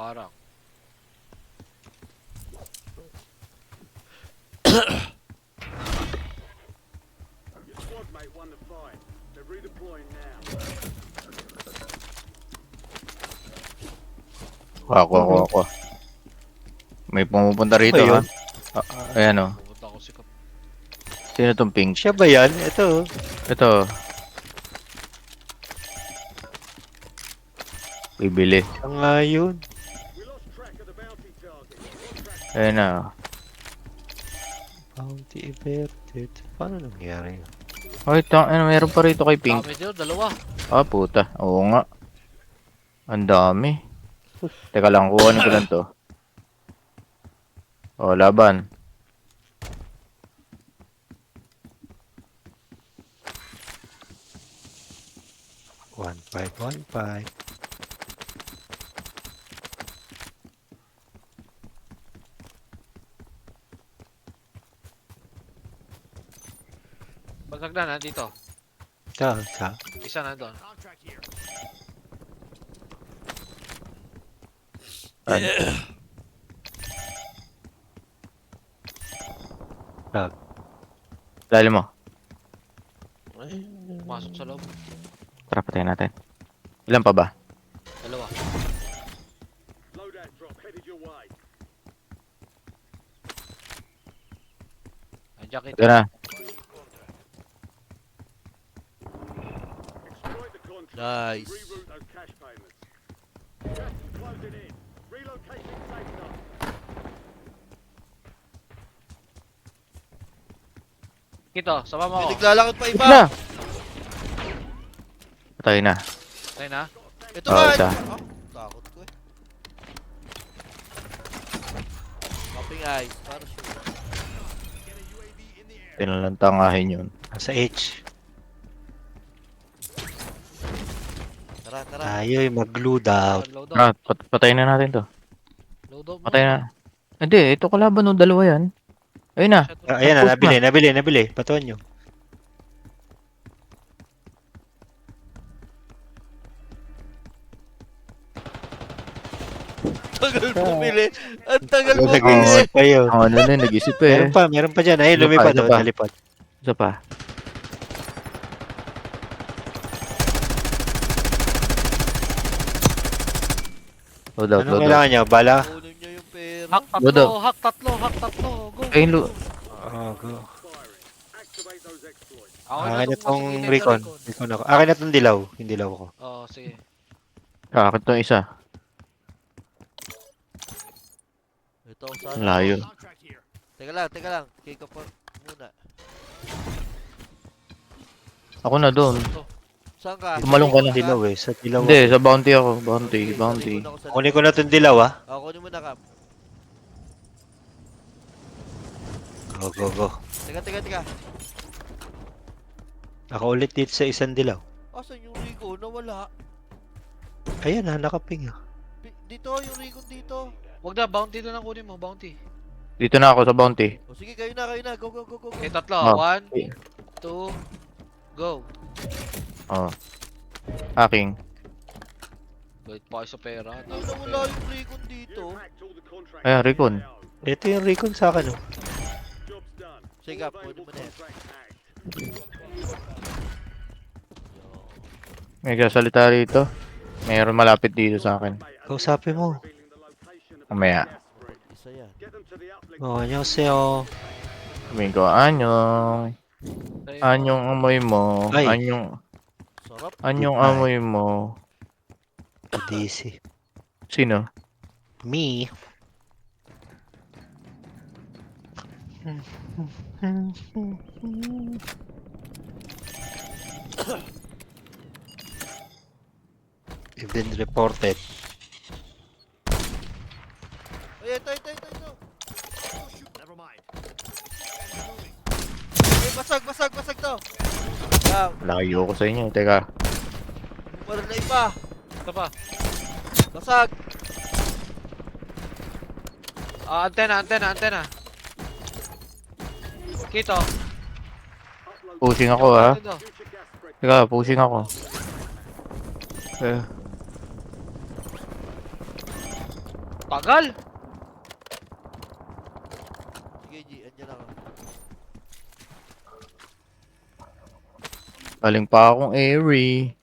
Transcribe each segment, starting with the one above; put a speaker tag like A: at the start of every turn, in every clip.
A: Parang.
B: Your squad mate won the fight. They're redeploying now.
C: Ako. May pumupunta rito, ha?
D: yun?
C: Ayan, oh.
A: Pupunta ako si Kap.
C: Sino tong pink?
D: Siya ba yan? Ito.
C: Ito. Bibili.
D: Siya nga yun.
B: We lost track of the bounty target. Lost track.
C: Ayan na.
D: Bounty averted. Paano nangyari?
C: Ay, meron pa rito kay pink.
A: Dami dito, dalawa.
C: Ah, puta. Oo nga. Ang dami. Teka lang, kuhanin ko lang to. Oh, laban.
D: One five.
A: Basag na, dito.
D: Sa.
A: Isa na doon.
C: Lalim mo.
A: Masok sa loob.
C: Tara, patayin natin. Ilan pa ba?
A: Dalawa.
B: Loadout drop headed your way.
A: Andiyan
C: Ito
A: kita.
C: na.
B: Exploit the contract.
E: Nice.
B: Reroute those cash payments. Gas is closing in. Relocating safe zone.
A: Kito, sama mo
E: May
A: ako.
E: naglalakad pa iba.
C: Na! Patay na.
A: Tayo na.
E: Ito
C: Oh,
E: ba?
C: isa.
E: Oh, takot ko eh. Popping eyes. Para sure.
C: Tinalantangahin yun.
D: Nasa H.
E: Tara.
D: Tayo ay mag-glue down.
A: Load
C: Ah,
A: out.
C: patayin na natin to.
A: Load out mo.
C: Patay na. Hindi, ito kalaban ng dalawa yan. Ayun na.
D: Ayan na,
C: Tapos
D: nabili. Patuan nyo.
E: Tagal bumili. Ang tagal
C: Nag-iisip
E: bumili.
D: Nag-iisip kayo.
C: Ang ano na, nag-isip eh.
D: Meron pa dyan. Ayun,
C: Isa pa,
D: lumipad.
C: isa pa.
D: Nalipad.
C: Isa pa. Load out,
D: Anong
C: load out.
D: kailangan nyo? Bala?
E: Kunin niyo yung pera.
A: Hak
C: Load
A: tatlo,
C: out.
A: hak tatlo. Go.
C: Ayun,
D: Oh, go.
B: Firing. Activate those exploits.
A: Ako
D: Akin na
A: itong
D: tong
A: mas init
D: recon.
A: na
D: Recon ako. Akin na tong dilaw. Yung dilaw ko.
A: Oo, sige.
C: kakit to isa.
E: Ito sana.
C: Layo.
E: Teka lang. Kick up muna.
C: Ako na doon.
E: Saan ka?
C: Tumalong ka na.
D: Dilaw eh. Sa dilaw
C: Hindi,
D: ako.
C: sa bounty ako. Bounty.
D: Kunin ko na tong dilaw ah.
E: Kunin mo na Kap.
D: Go.
E: Teka.
D: Ako ulit dito sa isang dilaw.
E: Asan yung Rico? Nawala.
D: Ayan na, nakaping ah.
E: Dito, yung Rico dito.
A: Wag na, bounty na lang kunin mo, bounty.
C: Dito na ako sa bounty.
E: O sige, kayo na. Go.
A: Okay, tatlo.
C: Oh.
A: 1, 2, go.
C: Oh. Aking.
A: Wait pa kayo sa pera.
E: Ay, nawala yung Rico dito.
B: You hacked all the contracts.
C: Ayan, Recon.
D: Ito yung recon sa akin oh.
B: Job's done.
E: Sige,
B: All
E: kunin mo
B: available
E: na yan.
B: contracts hacked.
C: May kasalita rito. Mayroon malapit dito sa akin.
D: Kausapin mo.
C: Mamaya.
E: Isa yan.
B: Get them to the uplink.
D: Oh, annyeonghaseyo.
C: Sabihin ko, anyong amoy mo.
D: Ay.
E: Sarap.
C: Anyong
D: Goodbye.
C: amoy mo.
D: DC.
C: Sino?
D: Me. You've been reported.
E: Ay, ito. Never mind. Ay, basag to. Down.
C: Layo ko sa inyo. Teka.
E: Meron na iba.
A: Ito pa.
E: Basag.
A: Antena. Kito.
C: Pushing ako ha.
A: Ito.
B: Future gas spread.
C: Teka, pushing ako.
A: Tagal!
E: Sige, G. Andiyan ako.
C: Galing pa akong airy.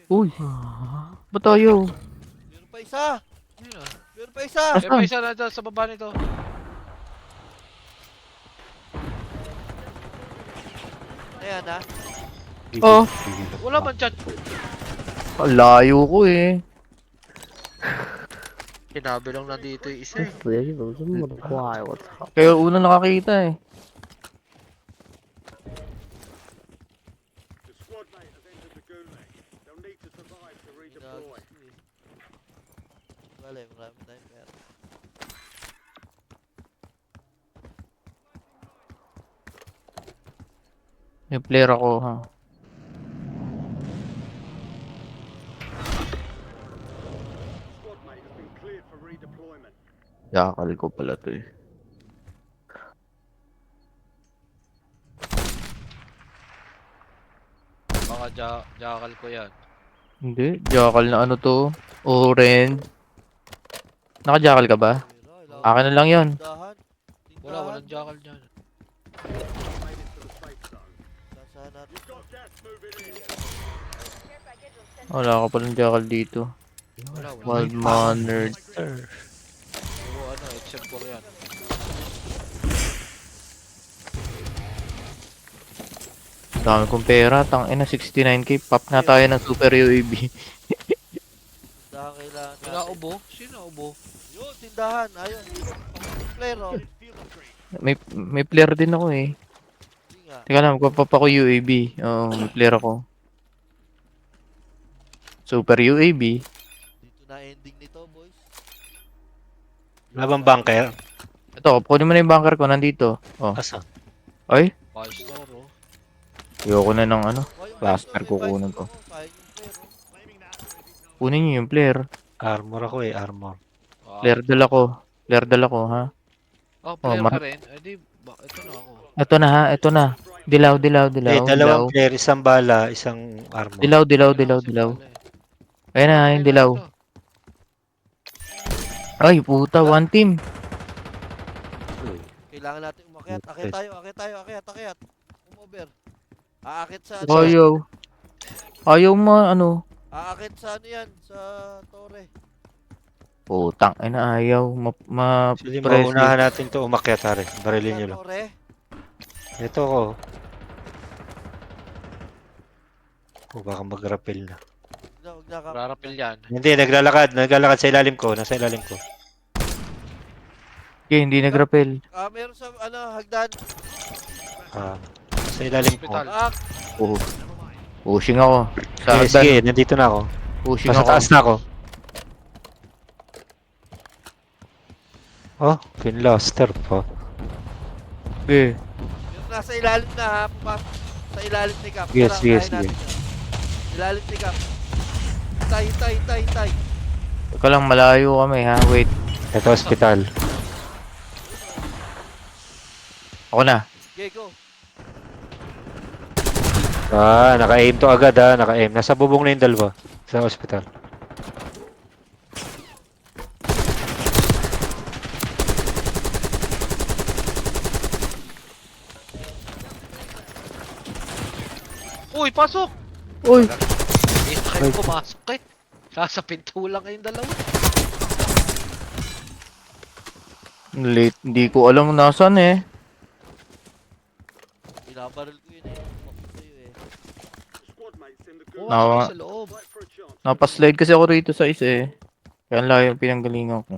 C: Uy. Ba't tayo?
E: Meron pa isa!
A: Yun ah.
E: Meron pa isa!
A: Eh, may isa na dyan sa baba nito.
E: Ayan ha.
C: Oh.
A: Wala man chat.
C: Ang layo ko eh.
A: Sinabi lang nandito yung isa eh.
F: 死下去怎么这么快？我操！
C: Kaya una nakakita eh.
B: The squad mate has entered the gulag. They'll need to survive to redeploy.
E: Wala, marami tayong pera.
C: May player ako ha.
B: Squad mate has been cleared for redeployment.
C: Yakal ko pala to eh.
A: Baka jackal ko yan.
C: Hindi, jackal na ano to. Orange. Naka-jackal ka ba? Akin na lang yun.
E: Tindahan.
A: Wala, walang jackal dyan.
B: Made it to the safe zone.
E: Saan natin?
B: You've got gas moving in.
C: Wala ka palang jackal dito.
A: Wala, wala.
C: Wild mannered.
A: Oo, ano, except for yan.
C: Dami kong pera. Tangina 69k. Pop na tayo ng super UAV.
E: Tindahan kailangan natin.
A: Sinaubo? Sinaubo?
E: Yun, tindahan. Ayun. Player oh.
C: May player din ako eh.
E: Hindi nga.
C: Teka lang, magpapap ako UAV. Oo, may player ako. Super UAV.
E: Dito na ending nito, boys.
D: Wala bang bunker?
C: Ito, kunin mo na yung bunker ko. Nandito. Oh.
D: Asa?
C: Ay,
A: Five star oh.
C: ayoko na ng ano.
E: Oh, yung
C: Blaster
E: Vice
C: ko
E: Lord,
C: kunin
E: yung
C: ko.
E: Vice Lord, sayang yung player, oh.
C: Kunin niyo yung player.
D: Armor ako eh, armor.
A: Ah.
C: Player dala ko. Player dala ko, ha?
A: Oh, player
C: mar-
A: ka rin. Eh di, ito na ako.
C: Ito na ha, ito na. Dilaw, dilaw,
D: Eh,
C: dilaw, dilaw.
D: dalawang player, isang bala, isang armor.
C: Dilaw, dilaw,
A: Wala
C: dilaw,
A: kasi
C: dilaw.
A: pala eh.
C: Ayun na, yung dilaw.
A: Ito.
C: Ay, puta, one team.
E: Kailangan natin umakyat. Akyat tayo, akyat tayo, akyat, akyat. Umover. Aakit sa
C: Ayaw. Ayaw ano.
E: Aakit sa ano yan, sa torre.
C: Putang, ay na ayaw.
D: Actually,
C: Press
D: maunahan natin to umakyat, pare. Barilin nyo
E: Sa
D: lang.
E: torre.
D: Ito ko. Oh, baka mag-rappel na.
E: Huwag na ka.
A: Rarapil yan.
D: Hindi, naglalakad sa ilalim ko, nasa ilalim ko.
C: Okay, hindi nag-rappel.
E: Meron sa ano, hagdan.
D: Ah, sa ilalim ko.
A: Hospital.
E: Back.
C: Oh. Pushing ako. Sa
D: Sige, sige, nandito na ako.
C: Pushing
D: Nasa
C: ako.
D: taas na ako. Oh, pinlaster pa.
C: Okay.
E: Meron nasa ilalim na ha. Pumasok sa ilalim ni Cap.
D: Sige,
E: Tara,
D: sige,
E: kaya natin yan. Ilalim ni Cap. Hintay, hintay, hintay, hintay.
C: Teka lang, malayo kami ha. Wait.
D: Ito, hospital.
C: Ako na.
E: Okay, go.
D: Ah, naka-aim to agad ah, naka-aim. Nasa bubong na yung dalawa sa hospital.
A: Uy, pasok!
C: Uy!
A: Hindi na kayo pumasok eh. Nasa pinto lang kayong dalawa.
C: Late. Hindi ko alam kung nasaan eh.
E: Binabaril ko yun eh. Bakit sa'yo eh.
B: Squad mates in the
A: Bukas
B: gulag.
C: Nawa.
A: kayo sa loob.
B: Fight for a chance.
C: Napaslide kasi ako rito sa isa eh. Kaya ang layo yung pinanggalingan ko.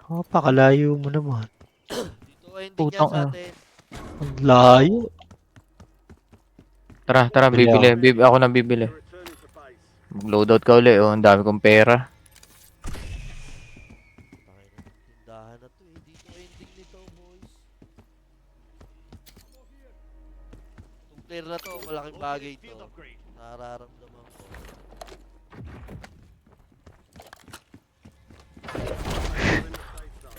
D: Oh, pakalayo mo naman.
E: Dito ending yan
C: Putang
E: sa
C: ina.
E: atin.
D: Ang layo.
C: Tara,
D: Bili
C: bibili. Ako na bibili.
B: They're returning to base.
C: Mag-loadout ka uli oh. Ang dami kong pera.
E: Tindahan na to eh. Dito ending nito, boys. Itong player na to, malaking bagay to. Nararamdaman ko.
B: You're in the safe zone.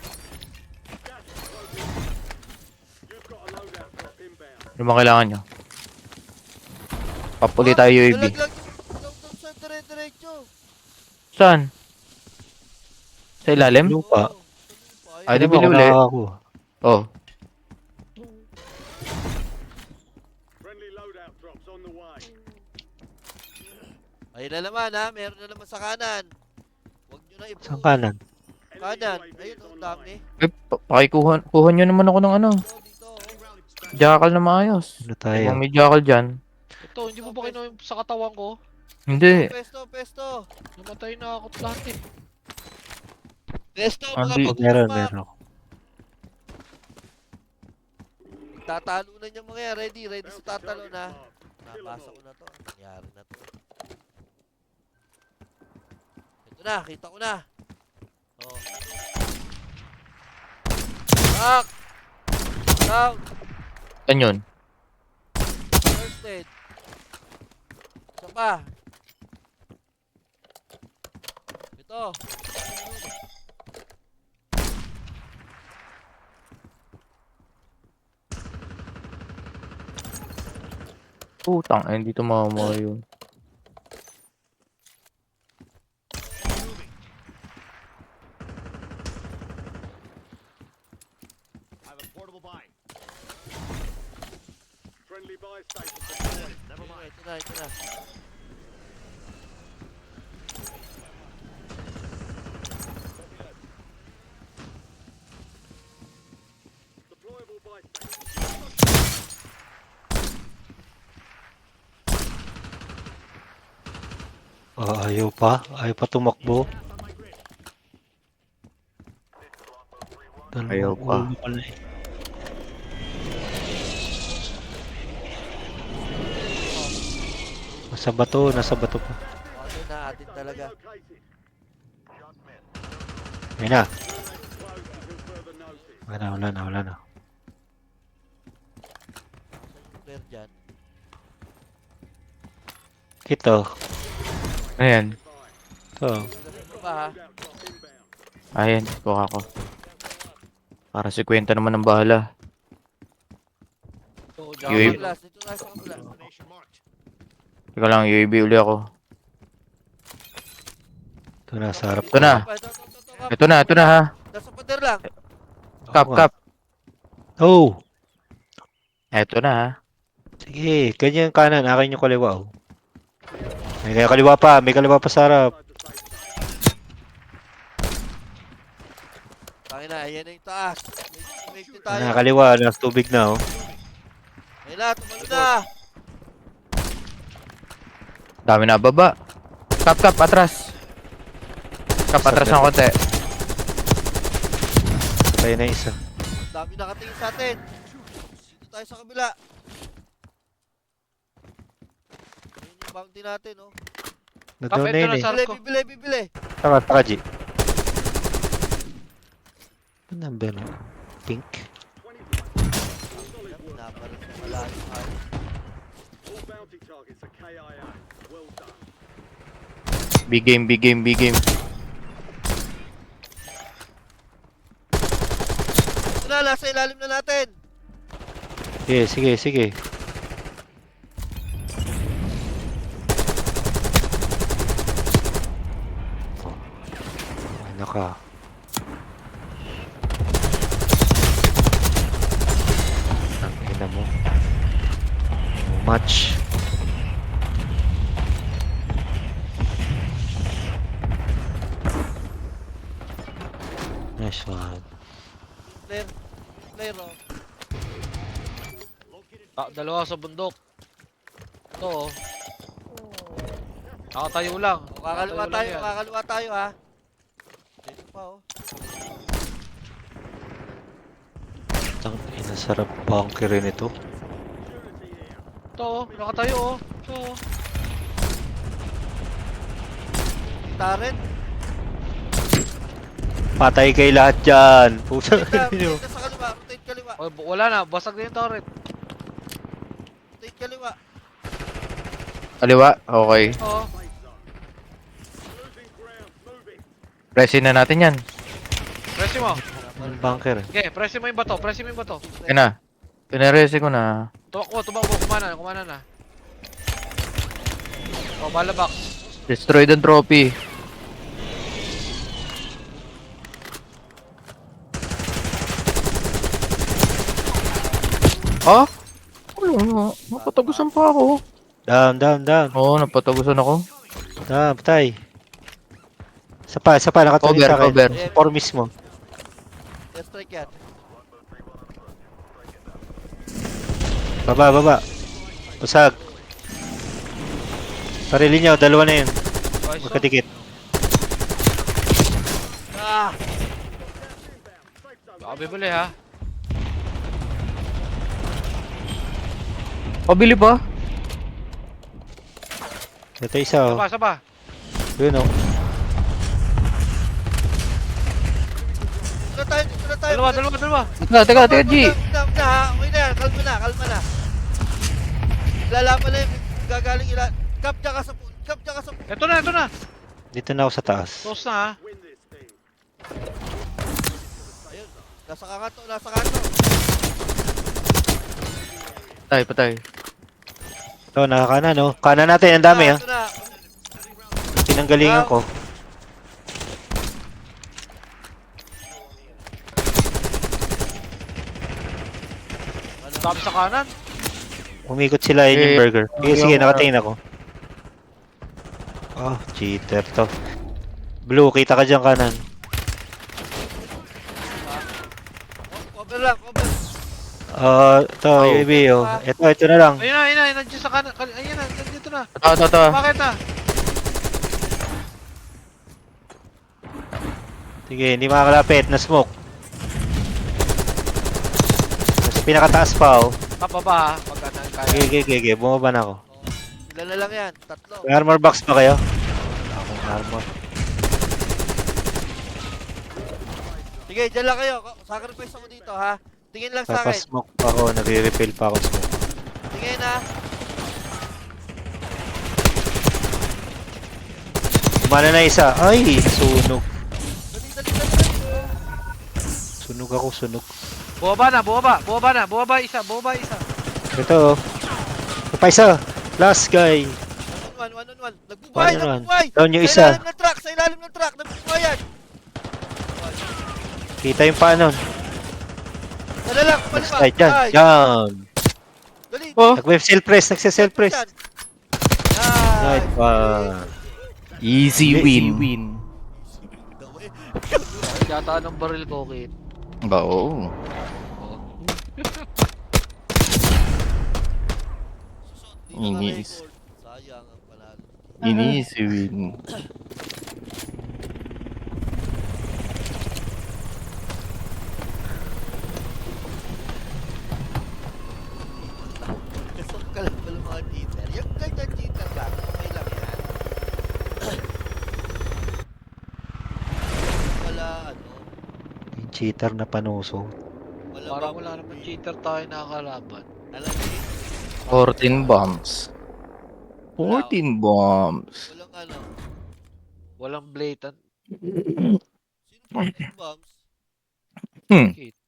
B: Gas is closing in. You've got a loadout drop inbound.
C: Ano ba kailangan nyo? Papuli tayo UAV.
E: Nalaglag yung sa dire-diretso.
C: Saan? Sa ilalim?
D: Lupa.
E: Oo, sa lupa.
C: Ay, di
D: Ano mo,
C: bili uli.
D: ako.
C: Oh.
B: Friendly loadout drops on the way.
E: Ayun na naman ha, meron na naman sa kanan. Huwag nyo na
D: Saan kanan?
B: Enemy
E: Kanan.
B: UAV
E: Ayun,
B: is
E: ang
B: online.
E: dami.
C: Eh, kuha nyo naman ako ng ano.
E: Dito, dito.
C: Jackal na maayos.
D: Ano tayo?
C: Kung may jackal dyan.
A: Ito, hindi mo ba kinuha yung sa katawan ko?
C: Hindi.
E: Pesto, pesto.
A: Namatay na ako lahat eh.
E: Pesto, mga
C: Andi.
D: Meron,
E: pag-map.
D: meron.
E: Tatalunan yung mga yan. Ready, ready sa tatalo na. Nabasa ko na to. Nangyari na to. Ito na, kita ko na. Oh. Back! Down!
C: Saan yun?
E: First aid. Isa pa. Ito.
C: Putang, eh, hindi tumama yun.
B: I have a portable buy. Friendly buy station deployed. Never mind.
E: Ito na, ito na.
B: Deployable buy station.
D: Ayaw pa. Ayaw pa tumakbo.
C: Ayaw pa.
D: Ulo pala eh. Nasa bato pa.
E: Ano na, atin talaga.
B: Located.
D: Ayun na.
B: Closed until further notice.
D: Wala na.
E: Clear dyan.
D: Kito.
C: Ayan.
D: Ito.
E: Ito pa ha.
B: Loadout drop inbound.
C: Ayan, kuha ko. Para si Kwenta naman ang bahala.
A: Ito,
C: UAV.
A: jackal.
E: Last, dito tayo sa kabila.
C: Teka lang, UAV uli ako.
D: Ito na, sa harap.
C: Ito na. Ito na ha.
E: Nasa pader lang.
C: Kap,
D: Oo nga.
C: kap.
D: Oh!
C: Ito na ha.
D: Sige, ganyan kanan. Akin yung kaliwa. Oh. May kaliwa pa. May kaliwa pa sa harap.
E: Tangina, ayan na yung taas. May tayo.
D: Kaliwa. Nasa tubig na. Oh.
E: Ayun na, tumalo na.
C: Dami na baba. Kap, kap, atras. Kap, atras ng konti.
D: Tayo na isa.
E: Dami nakatingin sa atin. Dito tayo sa kabila. Ayun yung bounty natin, oh.
D: Nag-down na
A: Ito
D: yun
A: na
D: eh.
A: sa-
E: Bibili, bibili, bibili.
D: Taka, G. Ano number? Pink.
E: Pinapalit sa malayo.
B: All bounty targets are KIA. Well done.
C: Big game, big game, big game.
E: Ito na, nasa ilalim na natin.
D: Sige. Ano ka? Ang ina mo. Match. Nice one.
E: Player. Player, oh.
A: Dalawa sa bundok. Ito oh. Nakatayo lang.
E: O, kakaliwa
A: Nakatayo lang
E: tayo,
A: yan.
E: kakaliwa tayo, ha. Dito pa, oh.
D: Ang inasarap bunker rin ito.
A: Ito oh, nakatayo oh. Ito oh.
E: Turret.
D: Patay kay lahat dyan. Puta
E: Rotate
D: nyo.
E: na sa kaliwa, rotate kaliwa.
A: Oh, wala na, basag na yung turret.
E: Rotate kaliwa.
C: Kaliwa? Okay.
A: Oo.
B: Losing ground. Moving.
C: Presin na natin yan.
A: Presi mo.
D: Ang bunker.
A: Okay, presi mo yung bato, presi mo yung bato.
C: Yan na. Pinarese ko na.
A: Tumakbo, kumana na. Oh, bala box.
C: Destroy the trophy. Ah? Wala, napatagusan pa ako.
D: Down.
C: Oo, napatagusan ako.
D: Down, patay. Isa pa, nakatabi
C: Cover,
D: sa akin.
C: cover.
D: Four mismo.
E: Strike yan.
D: Baba. Usag. Sarili nyo, dalawa na yun.
A: Nice.
D: Magkadikit.
E: Ah!
A: Baka bibili ha.
C: Pabili pa?
D: Ito isa, oh.
A: Saba.
D: Yun, oh.
E: Dito na tayo.
A: Dalawa.
C: Teka, G.
E: Okay na yan. Kalma na. Lalaban na yun. Gagaling ilan. Kap dyan ka sa
A: Ito na.
D: Dito na ako sa taas.
A: Close na ha.
B: Win this thing.
E: Ayun. Nasa kanto.
C: Patay.
D: Ito, nakakanan, oh. Kanan natin, ang dami,
E: Ito na.
D: Tinanggalingan ko.
A: Dami sa kanan.
D: Umikot sila yun yung
C: Eh,
D: burger. Sige,
C: yung-
D: nakatingin ako. Oh, cheater to. Blue, kita ka dyan kanan.
E: Cover lang.
D: Ito, baby, oh. Ito na lang.
A: Ayun na. Nandiyan sa kanan. Ayun na. Nandito na.
C: Ito.
A: Bakit na?
D: Sige, hindi makakalapit. Na-smoke. Nasa pinakataas pa, oh.
A: Pababa ha. Pagka kaya.
D: Sige. Bumaba na ako.
E: Ilan na lang yan. 3.
D: May armor box pa kayo? Wala akong armor.
E: Sige, dyan lang kayo. Sacrifice ako dito, ha? Tingin lang sa akin.
D: Papasmoke pa ako. Nagre-refill pa ako smoke.
E: Tingin, ha?
D: Kumana na isa. Ay, sunog.
E: Dali.
D: Sunog ako, sunog.
A: Bumaba isa.
D: Ito, oh. Ito pa isa. Last guy.
E: 1-on-1. Nagbubuhay.
D: 1-on-1. Down yung isa.
E: Sa ilalim ng truck. Nagbubuhay yan.
D: Kita yung paano.
E: Dala lang.
D: Next slide dyan. Down.
E: Dali.
C: Oh,
D: Nag-self press. Nagse-self press.
E: Yan.
D: Right one.
C: easy win.
A: Yata ng baril ko, Kit.
C: Ba, oo. Inis.
E: Sayang ang panalo.
C: Easy win.
E: Kasok ka lang pala mga cheater. Yung ganyan cheater lang. Okay lang yan. Wala
D: Yung cheater na panuso.
A: Parang wala naman cheater tayo nakakalaban.
E: Alam mo,
C: 14 bombs. 14 bombs.
E: walang
A: Walang blatant.
E: Sino pa bombs?
C: Hmm.
A: Kit.